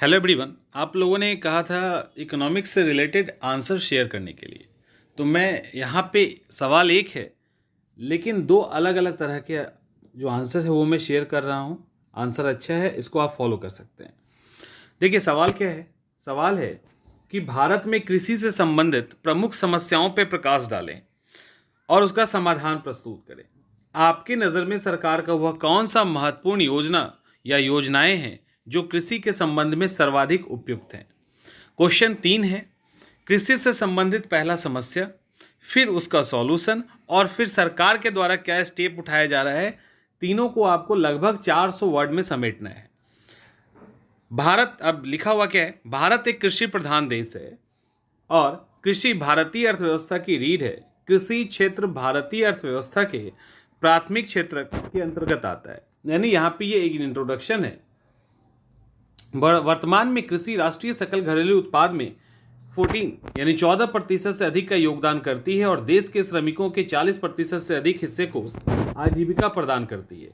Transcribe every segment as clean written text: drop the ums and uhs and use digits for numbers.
Hello everyone. आप लोगों ने कहा था इकोनॉमिक्स से रिलेटेड आंसर शेयर करने के लिए, तो मैं यहाँ पे सवाल एक है लेकिन दो अलग अलग तरह के जो आंसर है वो मैं शेयर कर रहा हूँ। आंसर अच्छा है, इसको आप फॉलो कर सकते हैं। देखिए सवाल क्या है। सवाल है कि भारत में कृषि से संबंधित प्रमुख समस्याओं पर प्रकाश डालें और उसका समाधान प्रस्तुत करें। आपकी नज़र में सरकार का वह कौन सा महत्वपूर्ण योजना या योजनाएं हैं जो कृषि के संबंध में सर्वाधिक उपयुक्त हैं। क्वेश्चन 3 है, कृषि से संबंधित पहला समस्या, फिर उसका सॉल्यूशन और फिर सरकार के द्वारा क्या स्टेप उठाया जा रहा है। तीनों को आपको लगभग 400 वर्ड में समेटना है। भारत, अब लिखा हुआ क्या है, भारत एक कृषि प्रधान देश है और कृषि भारतीय अर्थव्यवस्था की रीढ़ है। कृषि क्षेत्र भारतीय अर्थव्यवस्था के प्राथमिक क्षेत्र के अंतर्गत आता है। यानी यहाँ पे ये एक इंट्रोडक्शन है। वर्तमान में कृषि राष्ट्रीय सकल घरेलू उत्पाद में 14% से अधिक का योगदान करती है और देश के श्रमिकों के 40% से अधिक हिस्से को आजीविका प्रदान करती है।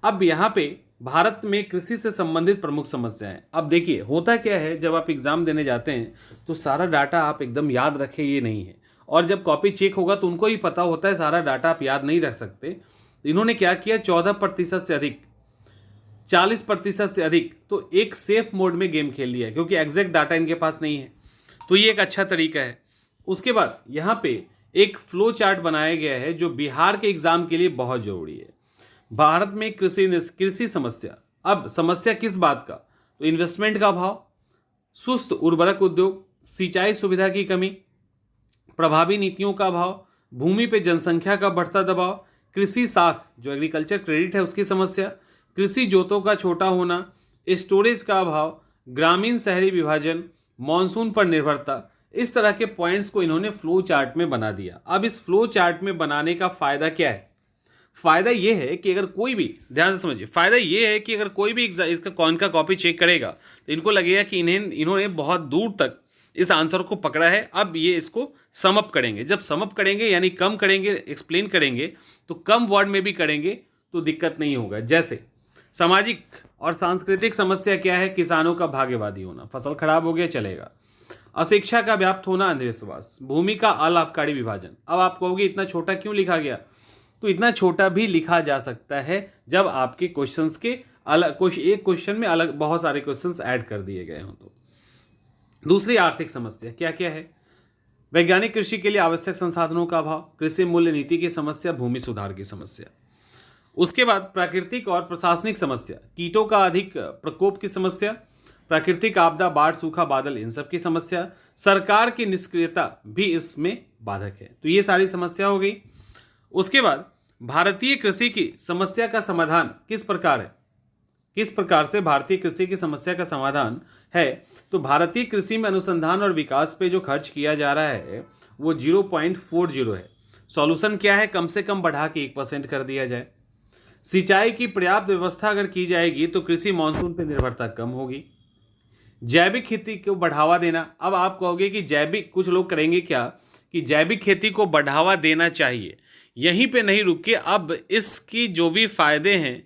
अब यहाँ पे भारत में कृषि से संबंधित प्रमुख समस्याएं। अब देखिए होता क्या है, जब आप एग्जाम देने जाते हैं तो सारा डाटा आप एकदम याद रखें ये नहीं है, और जब कॉपी चेक होगा तो उनको ही पता होता है सारा डाटा आप याद नहीं रख सकते। इन्होंने क्या किया, 14% से अधिक, 40% से अधिक, तो एक सेफ मोड में गेम खेल लिया है क्योंकि एग्जैक्ट डाटा इनके पास नहीं है। तो ये एक अच्छा तरीका है। उसके बाद यहाँ पे एक फ्लो चार्ट बनाया गया है जो बिहार के एग्जाम के लिए बहुत जरूरी है। भारत में कृषि समस्या, अब समस्या किस बात का, तो इन्वेस्टमेंट का अभाव, सुस्त उर्वरक उद्योग, सिंचाई सुविधा की कमी, प्रभावी नीतियों का अभाव, भूमि पे जनसंख्या का बढ़ता दबाव, कृषि साख जो एग्रीकल्चर क्रेडिट है उसकी समस्या, कृषि जोतों का छोटा होना, स्टोरेज का अभाव, ग्रामीण शहरी विभाजन, मॉनसून पर निर्भरता। इस तरह के पॉइंट्स को इन्होंने फ्लो चार्ट में बना दिया। अब इस फ्लो चार्ट में बनाने का फायदा क्या है? फायदा ये है कि अगर कोई भी, ध्यान से समझिए, फायदा ये है कि अगर कोई भी इसका कौन का कॉपी चेक करेगा तो इनको लगेगा कि इन्होंने बहुत दूर तक इस आंसर को पकड़ा है। अब ये इसको सम अप करेंगे। जब सम अप करेंगे यानी कम करेंगे, एक्सप्लेन करेंगे, तो कम वर्ड में भी करेंगे तो दिक्कत नहीं होगा। जैसे सामाजिक और सांस्कृतिक समस्या क्या है, किसानों का भाग्यवादी होना, फसल खराब हो गया चलेगा, अशिक्षा का व्याप्त होना, अंधविश्वास, भूमि का अलाभकारी विभाजन। अब आप कहोगे इतना छोटा क्यों लिखा गया, तो इतना छोटा भी लिखा जा सकता है जब आपके क्वेश्चंस के अलग एक क्वेश्चन में अलग बहुत सारे क्वेश्चंस ऐड कर दिए गए हों। तो दूसरी आर्थिक समस्या क्या क्या है, वैज्ञानिक कृषि के लिए आवश्यक संसाधनों का अभाव, कृषि मूल्य नीति की समस्या, भूमि सुधार की समस्या। उसके बाद प्राकृतिक और प्रशासनिक समस्या, कीटों का अधिक प्रकोप की समस्या, प्राकृतिक आपदा, बाढ़, सूखा, बादल, इन सब की समस्या, सरकार की निष्क्रियता भी इसमें बाधक है। तो ये सारी समस्या हो गई। उसके बाद भारतीय कृषि की समस्या का समाधान किस प्रकार है, किस प्रकार से भारतीय कृषि की समस्या का समाधान है। तो भारतीय कृषि में अनुसंधान और विकास पे जो खर्च किया जा रहा है वो 0.40 है। सॉल्यूशन क्या है, कम से कम बढ़ा के 1% कर दिया जाए। सिंचाई की पर्याप्त व्यवस्था अगर की जाएगी तो कृषि मानसून पर निर्भरता कम होगी। जैविक खेती को बढ़ावा देना, अब आप कहोगे कि जैविक, कुछ लोग करेंगे क्या कि जैविक खेती को बढ़ावा देना चाहिए, यहीं पे नहीं रुक के अब इसकी जो भी फायदे हैं,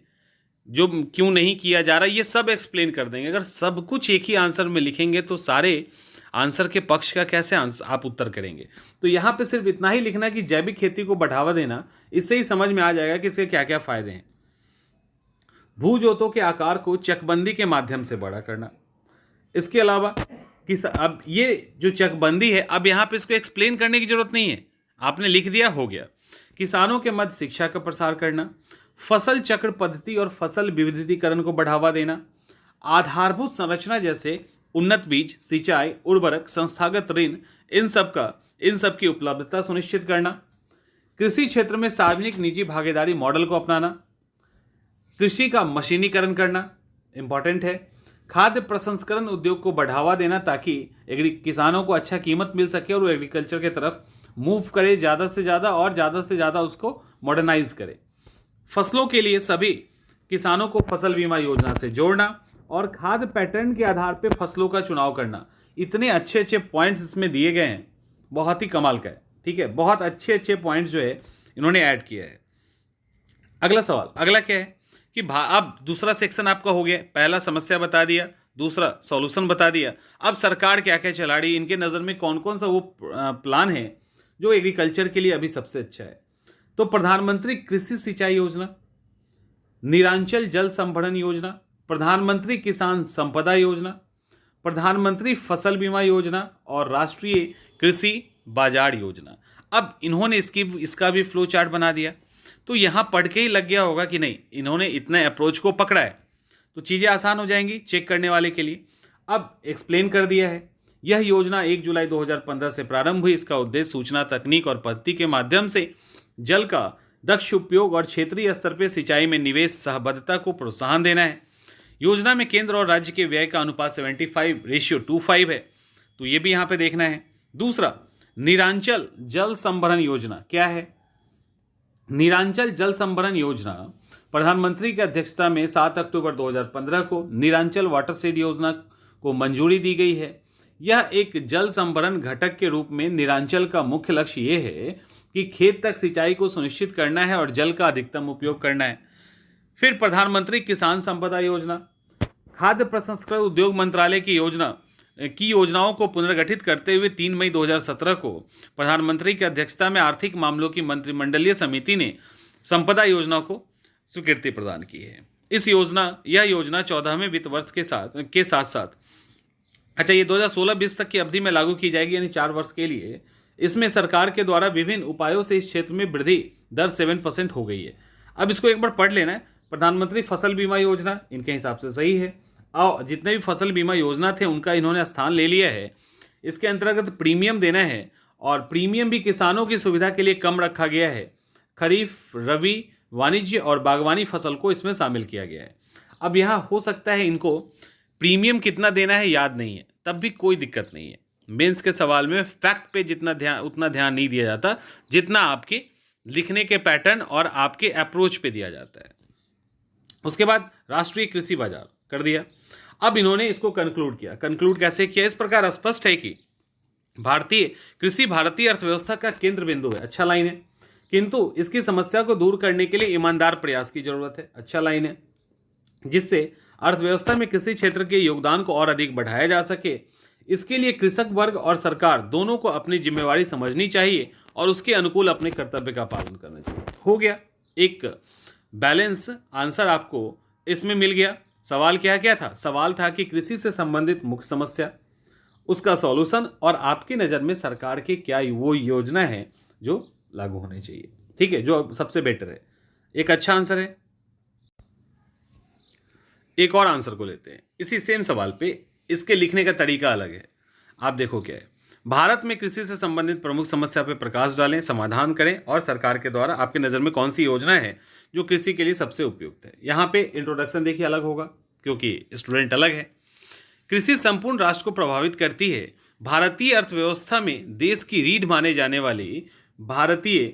जो क्यों नहीं किया जा रहा, ये सब एक्सप्लेन कर देंगे। अगर सब कुछ एक ही आंसर में लिखेंगे तो सारे आंसर के पक्ष का कैसे आप उत्तर करेंगे। तो यहाँ पे सिर्फ इतना ही लिखना कि जैविक खेती को बढ़ावा देना, इससे ही समझ में आ जाएगा कि इसके क्या क्या फायदे हैं। भू जोतों के आकार को चकबंदी के माध्यम से बड़ा करना। इसके अलावा कि अब ये जो चकबंदी है, अब यहाँ पे इसको एक्सप्लेन करने की जरूरत नहीं है, आपने लिख दिया, हो गया। किसानों के मध्य शिक्षा का प्रसार करना, फसल चक्र पद्धति और फसल विविधीकरण को बढ़ावा देना, आधारभूत संरचना जैसे उन्नत बीज, सिंचाई, उर्वरक, संस्थागत ऋण, इन सब की उपलब्धता सुनिश्चित करना, कृषि क्षेत्र में सार्वजनिक निजी भागीदारी मॉडल को अपनाना, कृषि का मशीनीकरण करना इंपॉर्टेंट है, खाद्य प्रसंस्करण उद्योग को बढ़ावा देना ताकि किसानों को अच्छा कीमत मिल सके और वो एग्रीकल्चर की तरफ मूव करे ज़्यादा से ज़्यादा, और ज़्यादा से ज़्यादा उसको मॉडर्नाइज करे। फसलों के लिए सभी किसानों को फसल बीमा योजना से जोड़ना और खाद्य पैटर्न के आधार पर फसलों का चुनाव करना। इतने अच्छे अच्छे पॉइंट्स इसमें दिए गए हैं, बहुत ही कमाल का है। ठीक है, बहुत अच्छे अच्छे पॉइंट्स जो है इन्होंने ऐड किया है। अगला सवाल, अगला क्या है कि अब दूसरा सेक्शन आपका हो गया, पहला समस्या बता दिया, दूसरा सॉल्यूशन बता दिया। अब सरकार क्या क्या चला रही है, इनके नज़र में कौन कौन सा वो प्लान है जो एग्रीकल्चर के लिए अभी सबसे अच्छा है। तो प्रधानमंत्री कृषि सिंचाई योजना, निरांचल जल संभरण योजना, प्रधानमंत्री किसान संपदा योजना, प्रधानमंत्री फसल बीमा योजना और राष्ट्रीय कृषि बाजार योजना। अब इन्होंने इसका भी फ्लो चार्ट बना दिया। तो यहाँ पढ़ के ही लग गया होगा कि नहीं, इन्होंने इतने अप्रोच को पकड़ा है तो चीज़ें आसान हो जाएंगी चेक करने वाले के लिए। अब एक्सप्लेन कर दिया है। यह योजना 1 जुलाई 2015 से प्रारंभ हुई। इसका उद्देश्य सूचना तकनीक और पद्धति के माध्यम से जल का दक्ष उपयोग और क्षेत्रीय स्तर पर सिंचाई में निवेश सहबद्धता को प्रोत्साहन देना है। योजना में केंद्र और राज्य के व्यय का अनुपात 75:25 है, तो ये भी यहाँ पे देखना है। दूसरा, निरांचल जल संभरण योजना क्या है? निरांचल जल संभरण योजना प्रधानमंत्री की अध्यक्षता में 7 अक्टूबर 2015 को निरांचल वाटरशेड योजना को मंजूरी दी गई है। यह एक जल संभरण घटक के रूप में निरांचल का मुख्य लक्ष्य ये है कि खेत तक सिंचाई को सुनिश्चित करना है और जल का अधिकतम उपयोग करना है। फिर प्रधानमंत्री किसान संपदा योजना, खाद्य प्रसंस्करण उद्योग मंत्रालय की योजनाओं को पुनर्गठित करते हुए 3 मई 2017 को प्रधानमंत्री की अध्यक्षता में आर्थिक मामलों की मंत्रिमंडलीय समिति ने संपदा योजना को स्वीकृति प्रदान की है। यह योजना 14वें वित्त वर्ष के साथ साथ अच्छा, ये 2016-20 तक की अवधि में लागू की जाएगी, यानी 4 वर्ष के लिए। इसमें सरकार के द्वारा विभिन्न उपायों से इस क्षेत्र में वृद्धि दर 7% हो गई है। अब इसको एक बार पढ़ लेना है। प्रधानमंत्री फसल बीमा योजना इनके हिसाब से सही है, और जितने भी फसल बीमा योजना थे उनका इन्होंने स्थान ले लिया है। इसके अंतर्गत प्रीमियम देना है, और प्रीमियम भी किसानों की सुविधा के लिए कम रखा गया है। खरीफ, रबी, वाणिज्य और बागवानी फसल को इसमें शामिल किया गया है। अब यहाँ हो सकता है इनको प्रीमियम कितना देना है याद नहीं है, तब भी कोई दिक्कत नहीं है। मेंस के सवाल में फैक्ट पे उतना ध्यान नहीं दिया जाता जितना आपके लिखने के पैटर्न और आपके अप्रोच पे दिया जाता है। उसके बाद राष्ट्रीय कृषि बाजार कर दिया। अब इन्होंने इसको कंक्लूड किया। कंक्लूड कैसे किया? इस प्रकार स्पष्ट है कि भारतीय अर्थव्यवस्था का केंद्र बिंदु है। अच्छा लाइन है, किंतु इसकी समस्या को दूर करने के लिए ईमानदार प्रयास की जरूरत है। अच्छा लाइन है, जिससे अर्थव्यवस्था में कृषि क्षेत्र के योगदान को और अधिक बढ़ाया जा सके। इसके लिए कृषक वर्ग और सरकार दोनों को अपनी जिम्मेवारी समझनी चाहिए और उसके अनुकूल अपने कर्तव्य का पालन करना चाहिए। हो गया, एक बैलेंस आंसर आपको इसमें मिल गया। सवाल क्या था? सवाल था कि कृषि से संबंधित मुख्य समस्या, उसका सॉल्यूशन, और आपकी नज़र में सरकार के क्या वो योजना है जो लागू होनी चाहिए। ठीक है, जो सबसे बेटर है। एक अच्छा आंसर है। एक और आंसर को लेते हैं इसी सेम सवाल पे। इसके लिखने का तरीका अलग है। आप देखो क्या है। भारत में कृषि से संबंधित प्रमुख समस्या पर प्रकाश डालें, समाधान करें, और सरकार के द्वारा आपके नज़र में कौन सी योजना है जो कृषि के लिए सबसे उपयुक्त है। यहाँ पे इंट्रोडक्शन देखिए अलग होगा क्योंकि स्टूडेंट अलग है। कृषि संपूर्ण राष्ट्र को प्रभावित करती है। भारतीय अर्थव्यवस्था में देश की रीढ़ माने जाने वाली भारतीय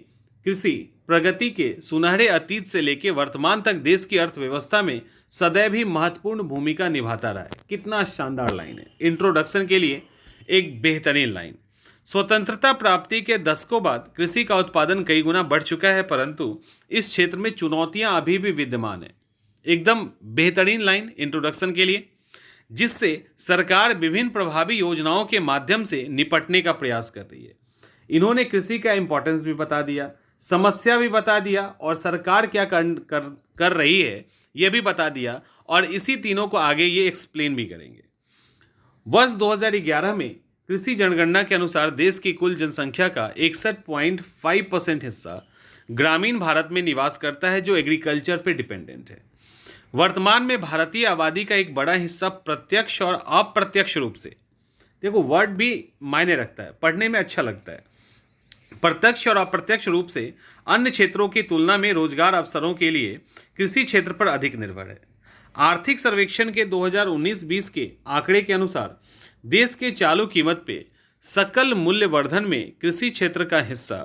कृषि प्रगति के सुनहरे अतीत से लेकर वर्तमान तक देश की अर्थव्यवस्था में सदैव ही महत्वपूर्ण भूमिका निभाता रहा है। कितना शानदार लाइन है। इंट्रोडक्शन के लिए एक बेहतरीन लाइन। स्वतंत्रता प्राप्ति के दशकों बाद कृषि का उत्पादन कई गुना बढ़ चुका है, परंतु इस क्षेत्र में चुनौतियां अभी भी विद्यमान है। एकदम बेहतरीन लाइन इंट्रोडक्शन के लिए, जिससे सरकार विभिन्न प्रभावी योजनाओं के माध्यम से निपटने का प्रयास कर रही है। इन्होंने कृषि का इंपॉर्टेंस भी बता दिया, समस्या भी बता दिया, और सरकार क्या कर रही है यह भी बता दिया, और इसी तीनों को आगे ये एक्सप्लेन भी करेंगे। वर्ष 2011 में कृषि जनगणना के अनुसार देश की कुल जनसंख्या का 61.5% हिस्सा ग्रामीण भारत में निवास करता है, जो एग्रीकल्चर पे डिपेंडेंट है। वर्तमान में भारतीय आबादी का एक बड़ा हिस्सा प्रत्यक्ष और अप्रत्यक्ष रूप से, देखो वर्ड भी मायने रखता है, पढ़ने में अच्छा लगता है, प्रत्यक्ष और अप्रत्यक्ष रूप से अन्य क्षेत्रों की तुलना में रोजगार अवसरों के लिए कृषि क्षेत्र पर अधिक निर्भर है। आर्थिक सर्वेक्षण के 2019-20 के आंकड़े के अनुसार देश के चालू कीमत पे सकल मूल्य वर्धन में कृषि क्षेत्र का हिस्सा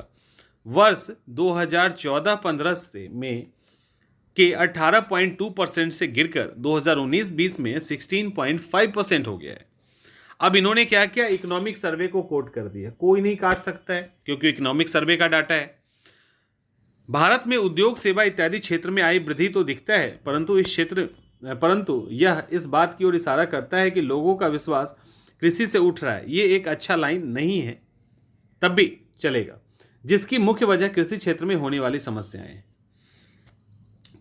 वर्ष 2014-15 से में के 18.2% से गिरकर 2019-20 में 16.5% हो गया है। अब इन्होंने क्या किया? इकोनॉमिक सर्वे को कोट कर दिया। कोई नहीं काट सकता है क्योंकि इकोनॉमिक सर्वे का डाटा है। भारत में उद्योग, सेवा इत्यादि क्षेत्र में आई वृद्धि तो दिखता है, परंतु इस क्षेत्र परंतु यह इस बात की ओर इशारा करता है कि लोगों का विश्वास कृषि से उठ रहा है। ये एक अच्छा लाइन नहीं है, तब भी चलेगा, जिसकी मुख्य वजह कृषि क्षेत्र में होने वाली समस्याएं हैं।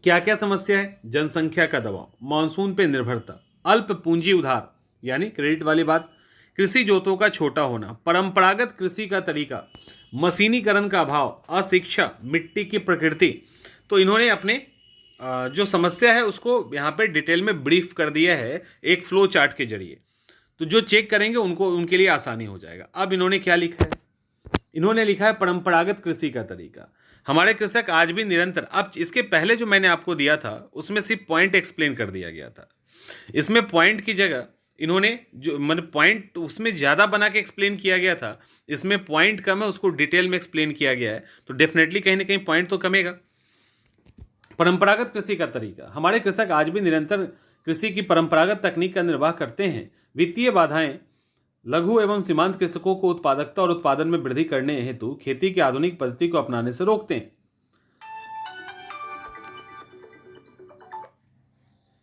क्या क्या समस्या है? जनसंख्या का दबाव, मानसून पे निर्भरता, अल्प पूंजी उधार यानी क्रेडिट वाली बात, कृषि जोतों का छोटा होना, परंपरागत कृषि का तरीका, मशीनीकरण का अभाव, अशिक्षा, मिट्टी की प्रकृति। तो इन्होंने अपने जो समस्या है उसको यहाँ पे डिटेल में ब्रीफ कर दिया है एक फ्लो चार्ट के जरिए। तो जो चेक करेंगे उनको उनके लिए आसानी हो जाएगा। अब इन्होंने क्या लिखा है? इन्होंने लिखा है परंपरागत कृषि का तरीका। हमारे कृषक आज भी निरंतर, अब इसके पहले जो मैंने आपको दिया था उसमें सिर्फ पॉइंट एक्सप्लेन कर दिया गया था, इसमें पॉइंट की जगह इन्होंने जो मतलब पॉइंट उसमें ज़्यादा बना के एक्सप्लेन किया गया था, इसमें पॉइंट कम है, उसको डिटेल में एक्सप्लेन किया गया है, तो डेफिनेटली कहीं ना कहीं पॉइंट तो कमेगा। परंपरागत कृषि का तरीका, हमारे कृषक आज भी निरंतर कृषि की परंपरागत तकनीक का निर्वाह करते हैं। वित्तीय बाधाएं लघु एवं सीमांत कृषकों को उत्पादकता और उत्पादन में वृद्धि करने हेतु खेती की आधुनिक पद्धति को अपनाने से रोकते हैं।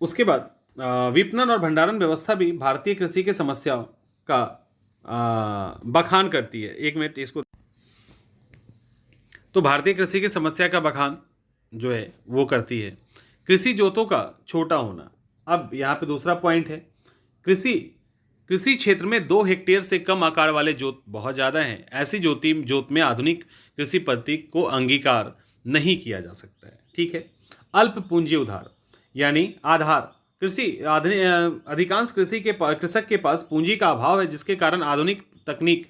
उसके बाद विपणन और भंडारण व्यवस्था भी भारतीय कृषि के समस्याओं का बखान करती है। एक मिनट इसको, तो भारतीय कृषि की समस्या का बखान जो है वो करती है। कृषि जोतों का छोटा होना, अब यहाँ पे दूसरा पॉइंट है, कृषि क्षेत्र में 2 हेक्टेयर से कम आकार वाले जोत बहुत ज़्यादा हैं। ऐसी जोत में आधुनिक कृषि पद्धति को अंगीकार नहीं किया जा सकता है। ठीक है। अल्प पूंजी उधार यानी आधार, अधिकांश कृषक के पास पूंजी का अभाव है, जिसके कारण आधुनिक तकनीक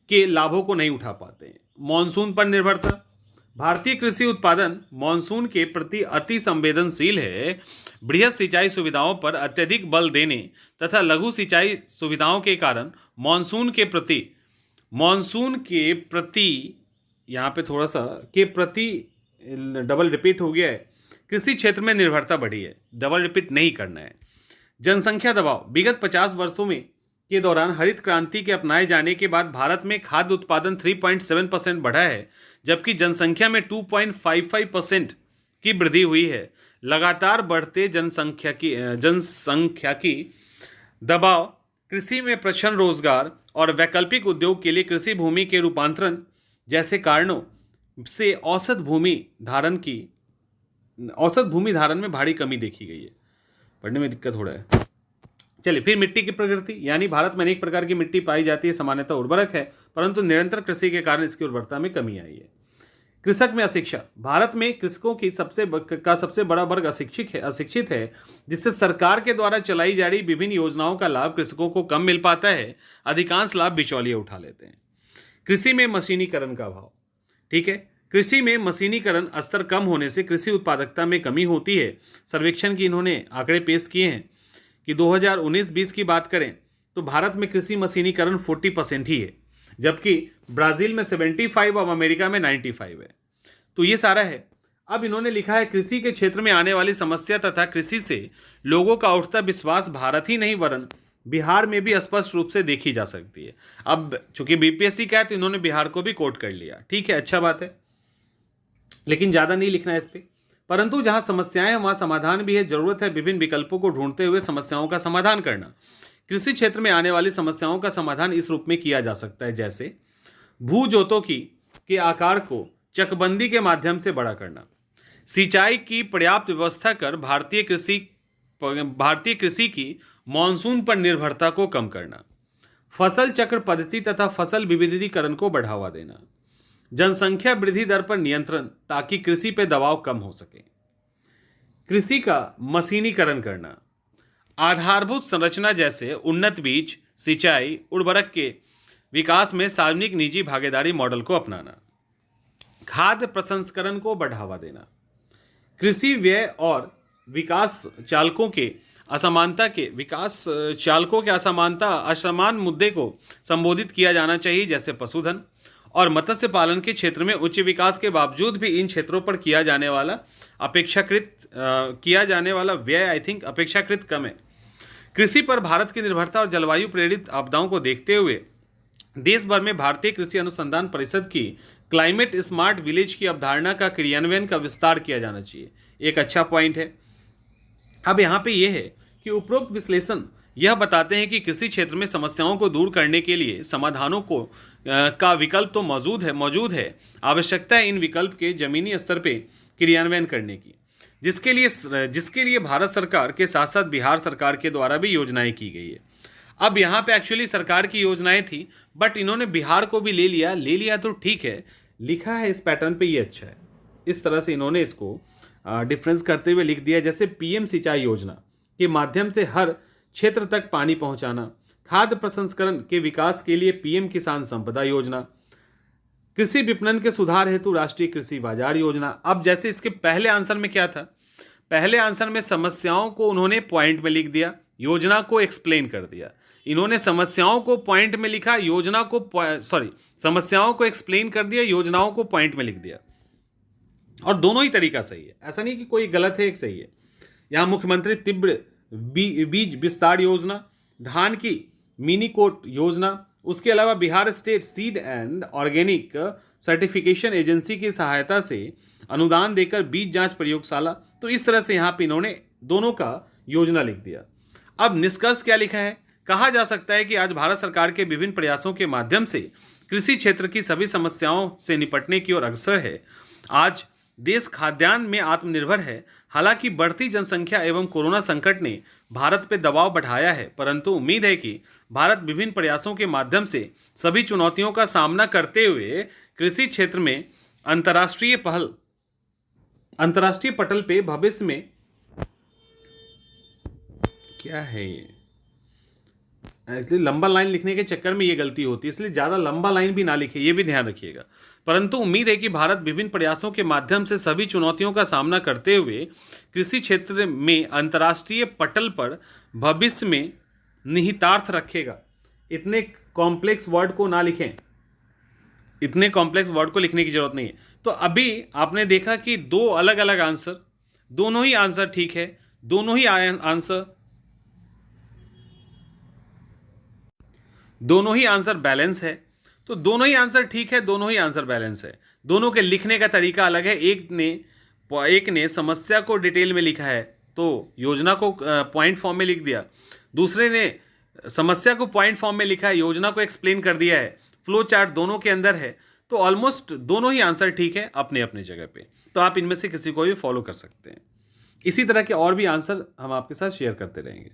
के लाभों को नहीं उठा पाते हैं। मॉनसून पर निर्भरता, भारतीय कृषि उत्पादन मॉनसून के प्रति अति संवेदनशील है। बृहद सिंचाई सुविधाओं पर अत्यधिक बल देने तथा लघु सिंचाई सुविधाओं के कारण मॉनसून के प्रति यहाँ पे थोड़ा सा के प्रति डबल रिपीट हो गया है, कृषि क्षेत्र में निर्भरता बढ़ी है, डबल रिपीट नहीं करना है। जनसंख्या दबाव, विगत 50 वर्षों में के दौरान हरित क्रांति के अपनाए जाने के बाद भारत में खाद्य उत्पादन 3.7% बढ़ा है, जबकि जनसंख्या में 2.55% की वृद्धि हुई है। लगातार बढ़ते जनसंख्याकी दबाव, कृषि में प्रच्छन्न रोजगार और वैकल्पिक उद्योग के लिए कृषि भूमि के रूपांतरण जैसे कारणों से औसत भूमि धारण में भारी कमी देखी गई है। पढ़ने में दिक्कत हो रहा है। चलिए फिर मिट्टी की प्रकृति, यानी भारत में अनेक प्रकार की मिट्टी पाई जाती है, सामान्यतः उर्वरक है, परंतु निरंतर कृषि के कारण इसकी उर्वरता में कमी आई है। कृषक में अशिक्षा, भारत में कृषकों की सबसे बड़ा वर्ग अशिक्षित है, जिससे सरकार के द्वारा चलाई जा रही विभिन्न योजनाओं का लाभ कृषकों को कम मिल पाता है। अधिकांश लाभ बिचौलिए उठा लेते हैं। कृषि में मशीनीकरण का अभाव, ठीक है, कृषि में मशीनीकरण स्तर कम होने से कृषि उत्पादकता में कमी होती है। सर्वेक्षण की इन्होंने आंकड़े पेश किए हैं कि 2019-20 की बात करें तो भारत में कृषि मशीनीकरण 40% ही है, जबकि ब्राजील में 75 और अमेरिका में 95 है। तो ये सारा है। अब इन्होंने लिखा है कृषि के क्षेत्र में आने वाली समस्या तथा कृषि से लोगों का उठता विश्वास भारत ही नहीं वरन बिहार में भी स्पष्ट रूप से देखी जा सकती है। अब चूंकि बीपीएससी का है तो इन्होंने बिहार को भी कोट कर लिया, ठीक है, अच्छा बात है, लेकिन ज़्यादा नहीं लिखना है इस पर। परंतु जहाँ समस्याएं हैं वहाँ समाधान भी है। जरूरत है विभिन्न विकल्पों को ढूंढते हुए समस्याओं का समाधान करना। कृषि क्षेत्र में आने वाली समस्याओं का समाधान इस रूप में किया जा सकता है, जैसे भू जोतों के आकार को चकबंदी के माध्यम से बड़ा करना, सिंचाई की पर्याप्त व्यवस्था कर भारतीय कृषि की मानसून पर निर्भरता को कम करना, फसल चक्र पद्धति तथा फसल विविधीकरण को बढ़ावा देना, जनसंख्या वृद्धि दर पर नियंत्रण ताकि कृषि पर दबाव कम हो सके, कृषि का मशीनीकरण करना, आधारभूत संरचना जैसे उन्नत बीज, सिंचाई, उर्वरक के विकास में सार्वजनिक निजी भागीदारी मॉडल को अपनाना, खाद्य प्रसंस्करण को बढ़ावा देना, कृषि व्यय और विकास चालकों के असमान मुद्दे को संबोधित किया जाना चाहिए, जैसे पशुधन और मत्स्य पालन के क्षेत्र में उच्च विकास के बावजूद भी इन क्षेत्रों पर किया जाने वाला व्यय अपेक्षाकृत कम है। कृषि पर भारत की निर्भरता और जलवायु प्रेरित आपदाओं को देखते हुए देश भर में भारतीय कृषि अनुसंधान परिषद की क्लाइमेट स्मार्ट विलेज की अवधारणा का क्रियान्वयन का विस्तार किया जाना चाहिए। एक अच्छा पॉइंट है। अब यहाँ पे ये है कि उपरोक्त विश्लेषण यह बताते हैं कि कृषि क्षेत्र में समस्याओं को दूर करने के लिए समाधानों का विकल्प तो मौजूद है। आवश्यकता है इन विकल्प के जमीनी स्तर पे क्रियान्वयन करने की, जिसके लिए भारत सरकार के साथ साथ बिहार सरकार के द्वारा भी योजनाएं की गई है। अब यहाँ पे एक्चुअली सरकार की योजनाएं थी, बट इन्होंने बिहार को भी ले लिया तो ठीक है, लिखा है इस पैटर्न पे ये अच्छा है। इस तरह से इन्होंने इसको डिफरेंस करते हुए लिख दिया, जैसे पीएम सिंचाई योजना के माध्यम से हर क्षेत्र तक पानी पहुंचाना, खाद्य प्रसंस्करण के विकास के लिए पीएम किसान संपदा योजना, कृषि विपणन के सुधार हेतु राष्ट्रीय कृषि बाजार योजना। अब जैसे इसके पहले आंसर में क्या था, पहले आंसर में समस्याओं को उन्होंने पॉइंट में लिख दिया, योजना को एक्सप्लेन कर दिया। इन्होंने समस्याओं को पॉइंट में लिखा, समस्याओं को एक्सप्लेन कर दिया, योजनाओं को पॉइंट में लिख दिया। और दोनों ही तरीका सही है, ऐसा नहीं कि कोई गलत है, एक सही है। यहां मुख्यमंत्री तीव्र बीज विस्तार योजना, धान की मिनीकोट योजना, उसके अलावा Bihar state seed and organic certification agency की सहायता से अनुदान देकर बीज जांच प्रयोगशाला। तो इस तरह से यहाँ पे इन्होंने दोनों का योजना लिख दिया। अब निष्कर्ष क्या लिखा है, कहा जा सकता है कि आज भारत सरकार के विभिन्न प्रयासों के माध्यम से कृषि क्षेत्र की सभी समस्याओं से निपटने की ओर अग्रसर है। आज देश खाद्यान्न में आत्मनिर्भर है। हालांकि बढ़ती जनसंख्या एवं कोरोना संकट ने भारत पर दबाव बढ़ाया है, परंतु उम्मीद है कि भारत विभिन्न प्रयासों के माध्यम से सभी चुनौतियों का सामना करते हुए कृषि क्षेत्र में अंतर्राष्ट्रीय पटल पे भविष्य में क्या है ये, एक्चुअली लंबा लाइन लिखने के चक्कर में ये गलती होती है, इसलिए ज़्यादा लंबा लाइन भी ना लिखे, ये भी ध्यान रखिएगा। परंतु उम्मीद है कि भारत विभिन्न प्रयासों के माध्यम से सभी चुनौतियों का सामना करते हुए कृषि क्षेत्र में अंतर्राष्ट्रीय पटल पर भविष्य में निहितार्थ रखेगा। इतने कॉम्प्लेक्स वर्ड को ना लिखें, इतने कॉम्प्लेक्स वर्ड को लिखने की जरूरत नहीं है। तो अभी आपने देखा कि दो अलग अलग आंसर, दोनों ही आंसर ठीक है, दोनों ही आंसर बैलेंस है। तो दोनों ही आंसर ठीक है, दोनों ही आंसर बैलेंस है। दोनों के लिखने का तरीका अलग है। एक ने समस्या को डिटेल में लिखा है तो योजना को पॉइंट फॉर्म में लिख दिया, दूसरे ने समस्या को पॉइंट फॉर्म में लिखा है, योजना को एक्सप्लेन कर दिया है। फ्लो चार्ट दोनों के अंदर है, तो ऑलमोस्ट दोनों ही आंसर ठीक है अपने अपने जगह पे। तो आप इनमें से किसी को भी फॉलो कर सकते हैं। इसी तरह के और भी आंसर हम आपके साथ शेयर करते रहेंगे।